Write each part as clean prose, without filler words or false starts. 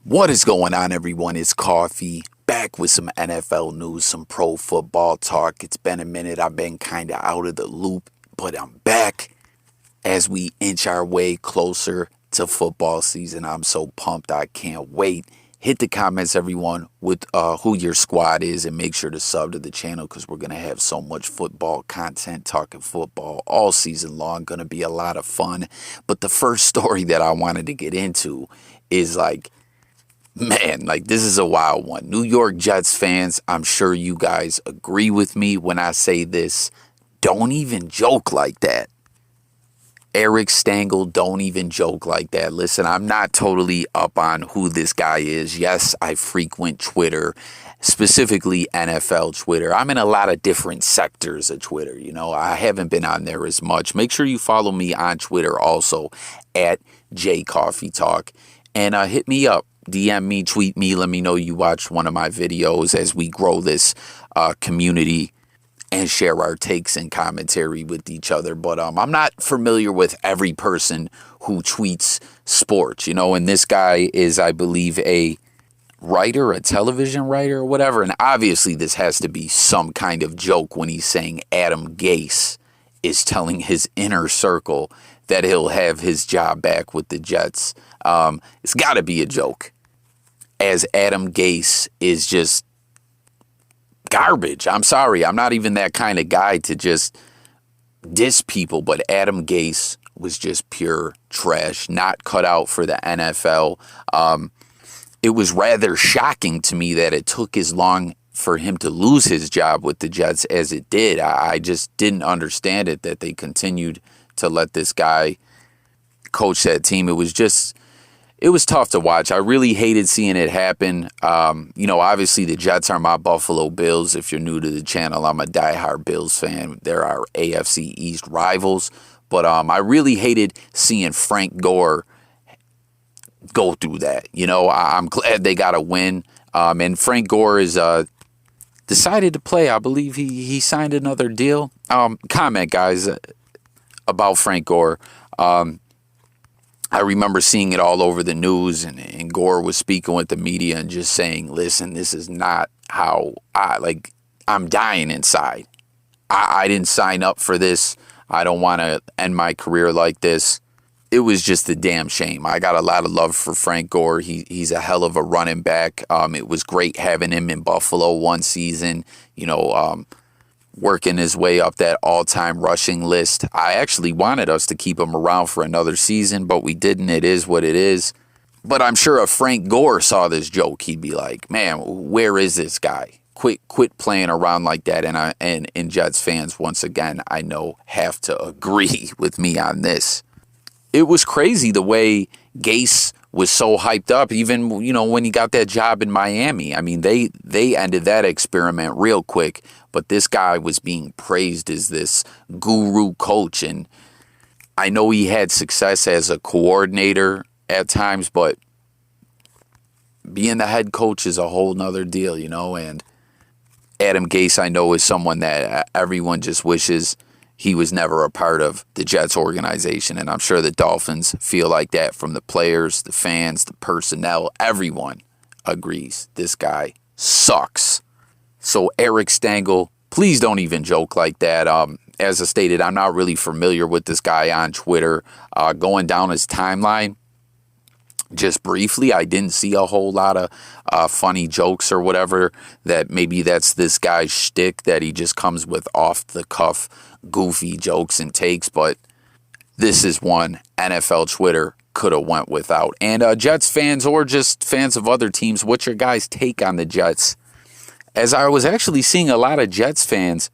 What is going on, everyone? It's Coffee, back with some NFL news, some pro football talk. It's been a minute. I've been kind of out of the loop, but I'm back as we inch our way closer to football season. I'm so pumped. I can't wait. Hit the comments, everyone, with who your squad is, and make sure to sub to the channel because we're going to have so much football content, talking football all season long. Going to be a lot of fun. But the first story that I wanted to get into is man, this is a wild one. New York Jets fans, I'm sure you guys agree with me when I say this. Don't even joke like that. Eric Stangl, don't even joke like that. Listen, I'm not totally up on who this guy is. Yes, I frequent Twitter, specifically NFL Twitter. I'm in a lot of different sectors of Twitter. I haven't been on there as much. Make sure you follow me on Twitter also at JCoffeeTalk, and hit me up. DM me, tweet me, let me know you watched one of my videos as we grow this community and share our takes and commentary with each other. But I'm not familiar with every person who tweets sports, and this guy is, I believe, a writer, a television writer or whatever. And obviously this has to be some kind of joke when he's saying Adam Gase is telling his inner circle that he'll have his job back with the Jets. It's got to be a joke, as Adam Gase is just garbage. I'm sorry. I'm not even that kind of guy to just diss people, but Adam Gase was just pure trash, not cut out for the NFL. It was rather shocking to me that it took as long for him to lose his job with the Jets as it did. I just didn't understand it, that they continued to let this guy coach that team. It was tough to watch. I really hated seeing it happen. Obviously the Jets are my Buffalo Bills. If you're new to the channel, I'm a diehard Bills fan. They're our AFC East rivals. But I really hated seeing Frank Gore go through that. I'm glad they got a win. And Frank Gore is decided to play. I believe he signed another deal. Comment, guys, about Frank Gore. I remember seeing it all over the news, and Gore was speaking with the media and just saying, listen, this is not how I'm dying inside. I didn't sign up for this. I don't want to end my career like this. It was just a damn shame. I got a lot of love for Frank Gore. He's a hell of a running back. It was great having him in Buffalo one season, working his way up that all-time rushing list. I actually wanted us to keep him around for another season, but we didn't. It is what it is. But I'm sure if Frank Gore saw this joke, he'd be like, man, where is this guy? Quit playing around like that. And Jets fans, once again, I know, have to agree with me on this. It was crazy the way Gase was so hyped up, even, when he got that job in Miami. I mean, they ended that experiment real quick, but this guy was being praised as this guru coach. And I know he had success as a coordinator at times, but being the head coach is a whole nother deal, and Adam Gase, I know, is someone that everyone just wishes he was never a part of the Jets organization. And I'm sure the Dolphins feel like that, from the players, the fans, the personnel. Everyone agrees this guy sucks. So Eric Stangl, please don't even joke like that. As I stated, I'm not really familiar with this guy on Twitter. Going down his timeline, just briefly, I didn't see a whole lot of funny jokes or whatever. That maybe that's this guy's shtick, that he just comes with off-the-cuff goofy jokes and takes. But this is one NFL Twitter could have went without. And Jets fans, or just fans of other teams, what's your guys' take on the Jets? As I was actually seeing a lot of Jets fans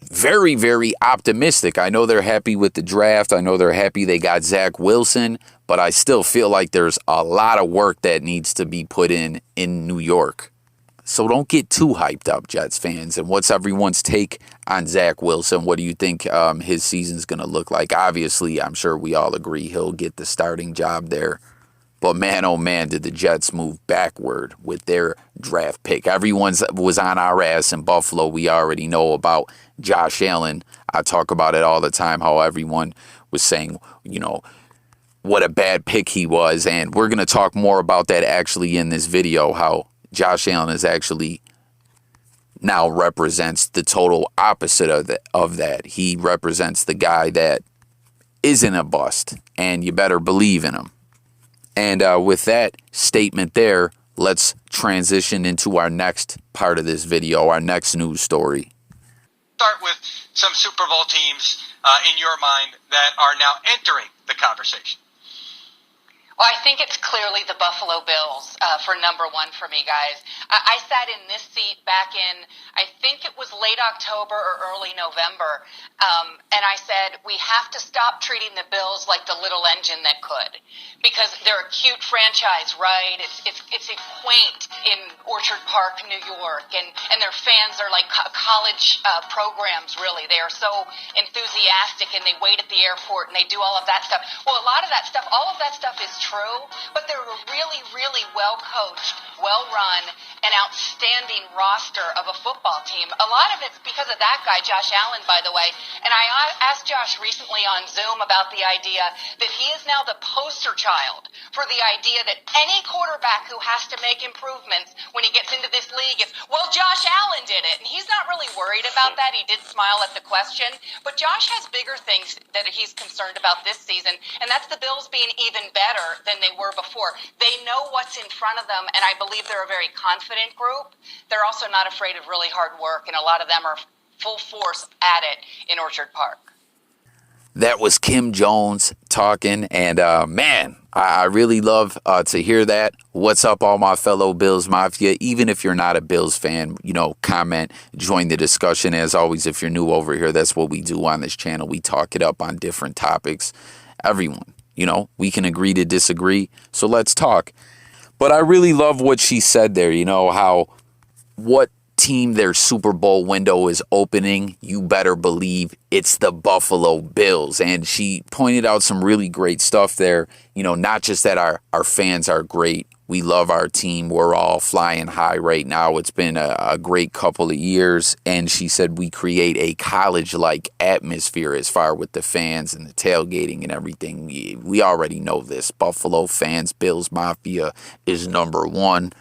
very, very optimistic. I know they're happy with the draft. I know they're happy they got Zach Wilson, but I still feel like there's a lot of work that needs to be put in New York. So don't get too hyped up, Jets fans. And what's everyone's take on Zach Wilson? What do you think his season's going to look like? Obviously, I'm sure we all agree he'll get the starting job there. But man, oh man, did the Jets move backward with their draft pick. Everyone was on our ass in Buffalo. We already know about Josh Allen. I talk about it all the time, how everyone was saying, what a bad pick he was. And we're going to talk more about that actually in this video, how Josh Allen is actually now represents the total opposite of that. He represents the guy that isn't a bust, and you better believe in him. And with that statement there, let's transition into our next part of this video, our next news story. Start with some Super Bowl teams in your mind that are now entering the conversation. Well, I think it's clearly the Buffalo Bills for number one for me, guys. I sat in this seat back in, I think it was late October or early November, and I said, we have to stop treating the Bills like the little engine that could, because they're a cute franchise, right? It's quaint in Orchard Park, New York, and their fans are like college programs, really. They are so enthusiastic, and they wait at the airport, and they do all of that stuff. Well, a lot of that stuff, all of that stuff is true, but they're a really, really well-coached, well-run, and outstanding roster of a football team. A lot of it's because of that guy, Josh Allen, by the way. And I asked Josh recently on Zoom about the idea that he is now the poster child for the idea that any quarterback who has to make improvements when he gets into this league is, well, Josh Allen did it. And he's not really worried about that. He did smile at the question. But Josh has bigger things that he's concerned about this season, and that's the Bills being even better than they were before. They know what's in front of them, and I believe they're a very confident group. They're also not afraid of really hard work, and a lot of them are full force at it in Orchard Park. That was Kim Jones talking, and man, I really love to hear that. What's up, all my fellow Bills Mafia? Even if you're not a Bills fan, comment, join the discussion. As always, if you're new over here, that's what we do on this channel. We talk it up on different topics. Everyone, we can agree to disagree, so let's talk. But I really love what she said there, how what team their Super Bowl window is opening, you better believe it's the Buffalo Bills. And she pointed out some really great stuff there, not just that our fans are great. We love our team. We're all flying high right now. It's been a great couple of years. And she said we create a college-like atmosphere as far with the fans and the tailgating and everything. We already know this. Buffalo fans, Bills Mafia is number one.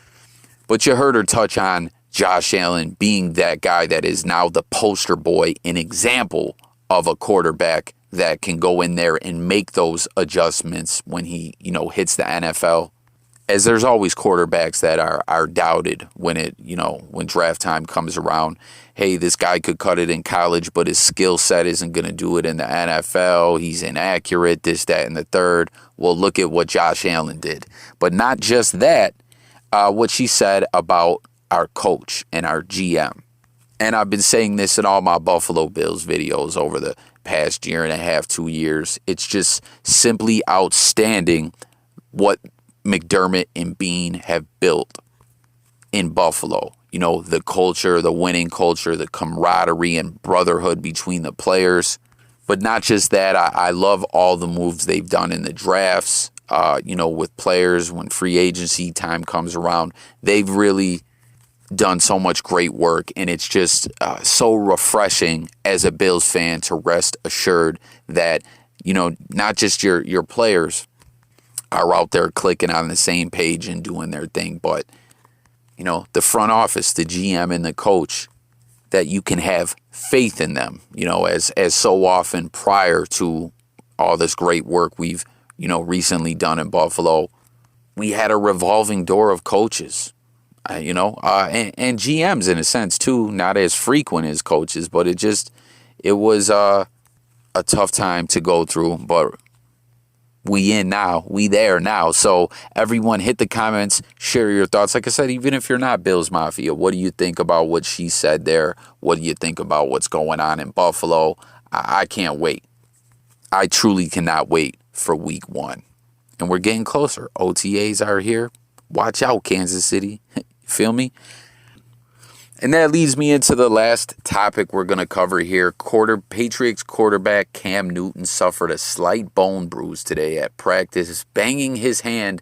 But you heard her touch on Josh Allen being that guy that is now the poster boy, an example of a quarterback that can go in there and make those adjustments when he, hits the NFL. As there's always quarterbacks that are doubted when when draft time comes around. Hey, this guy could cut it in college, but his skill set isn't going to do it in the NFL. He's inaccurate, this, that, and the third. Well, look at what Josh Allen did. But not just that, what she said about our coach and our GM. And I've been saying this in all my Buffalo Bills videos over the past year and a half, 2 years. It's just simply outstanding what Mcdermott and Beane have built in Buffalo. The culture, the winning culture, the camaraderie and brotherhood between the players. But not just that, I love all the moves they've done in the drafts, with players when free agency time comes around. They've really done so much great work, and it's just so refreshing as a Bills fan to rest assured that, not just your players are out there clicking on the same page and doing their thing, but, the front office, the GM and the coach, that you can have faith in them, as so often prior to all this great work we've, recently done in Buffalo, we had a revolving door of coaches, and GMs in a sense too, not as frequent as coaches, but it was a tough time to go through, but we there now. So everyone hit the comments, share your thoughts. Like I said, even if you're not Bills Mafia, what do you think about what she said there? What do you think about what's going on in Buffalo? I can't wait. I truly cannot wait for week 1. And we're getting closer. OTAs are here. Watch out, Kansas City. Feel me? And that leads me into the last topic we're going to cover here. Patriots quarterback Cam Newton suffered a slight bone bruise today at practice, banging his hand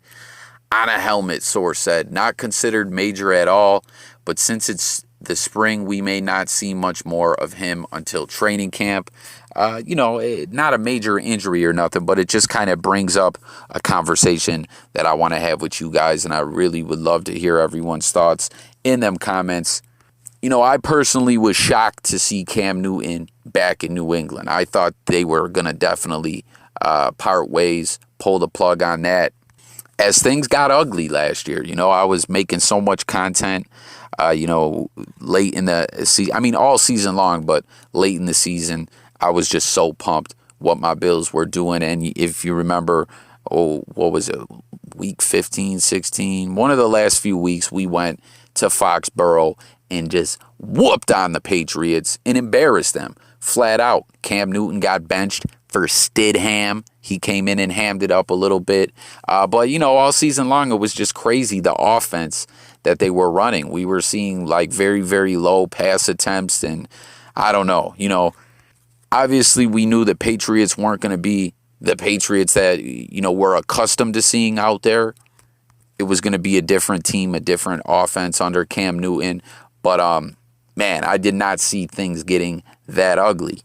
on a helmet, source said. Not considered major at all, but since it's the spring, we may not see much more of him until training camp. Not a major injury or nothing, but it just kind of brings up a conversation that I want to have with you guys, and I really would love to hear everyone's thoughts in them comments. I personally was shocked to see Cam Newton back in New England. I thought they were going to definitely part ways, pull the plug on that. As things got ugly last year, I was making so much content, late in the season. All season long, but late in the season, I was just so pumped what my Bills were doing. And if you remember, what was it, week 15, 16? One of the last few weeks, we went to Foxborough and just whooped on the Patriots and embarrassed them flat out. Cam Newton got benched for Stidham. He came in and hammed it up a little bit. But all season long, it was just crazy, the offense that they were running. We were seeing like very, very low pass attempts. And I don't know, obviously we knew the Patriots weren't going to be the Patriots that, we're accustomed to seeing out there. It was going to be a different team, a different offense under Cam Newton. But, man, I did not see things getting that ugly.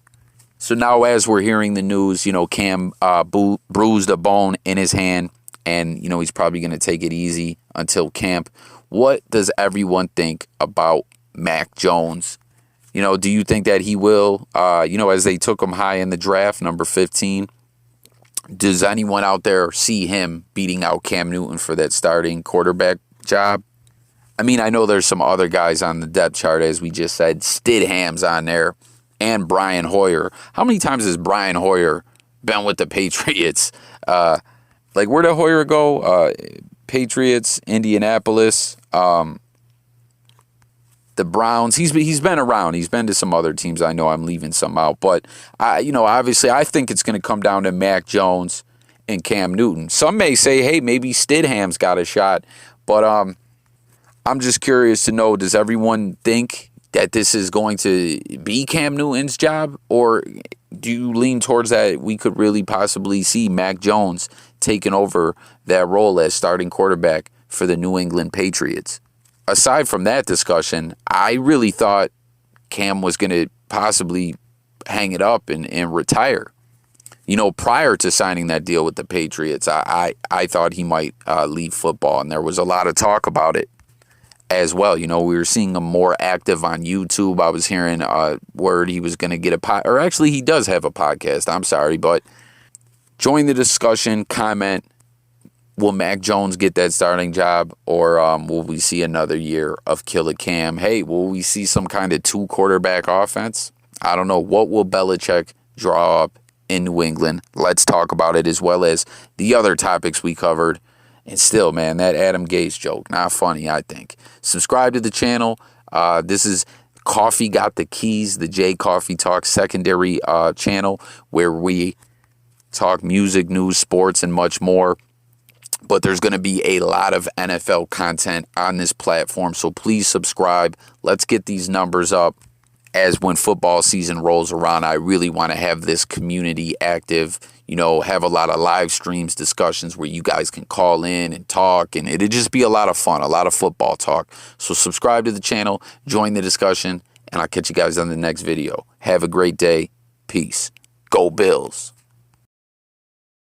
So now as we're hearing the news, Cam bruised a bone in his hand, and, he's probably going to take it easy until camp. What does everyone think about Mac Jones? Do you think that he will, as they took him high in the draft, number 15, does anyone out there see him beating out Cam Newton for that starting quarterback job? I know there's some other guys on the depth chart, as we just said. Stidham's on there, and Brian Hoyer. How many times has Brian Hoyer been with the Patriots? Where did Hoyer go? Patriots, Indianapolis, the Browns. He's been around. He's been to some other teams. I know I'm leaving some out, but obviously, I think it's going to come down to Mac Jones and Cam Newton. Some may say, hey, maybe Stidham's got a shot, but I'm just curious to know, does everyone think that this is going to be Cam Newton's job, or do you lean towards that we could really possibly see Mac Jones taking over that role as starting quarterback for the New England Patriots? Aside from that discussion, I really thought Cam was going to possibly hang it up and retire. Prior to signing that deal with the Patriots, I thought he might leave football, and there was a lot of talk about it as well. We were seeing him more active on YouTube. I was hearing word he was going to get or actually he does have a podcast. I'm sorry, but join the discussion, comment. Will Mac Jones get that starting job, or will we see another year of Killer Cam? Hey, will we see some kind of 2-quarterback offense? I don't know. What will Belichick draw up in New England? Let's talk about it, as well as the other topics we covered. And still, man, that Adam Gase joke, not funny, I think. Subscribe to the channel. This is Coffee Got the Keys, the J Coffee Talk secondary channel, where we talk music, news, sports, and much more. But there's going to be a lot of NFL content on this platform, so please subscribe. Let's get these numbers up. As when football season rolls around, I really want to have this community active, have a lot of live streams, discussions where you guys can call in and talk, and it'd just be a lot of fun, a lot of football talk. So subscribe to the channel, join the discussion, and I'll catch you guys on the next video. Have a great day. Peace. Go Bills.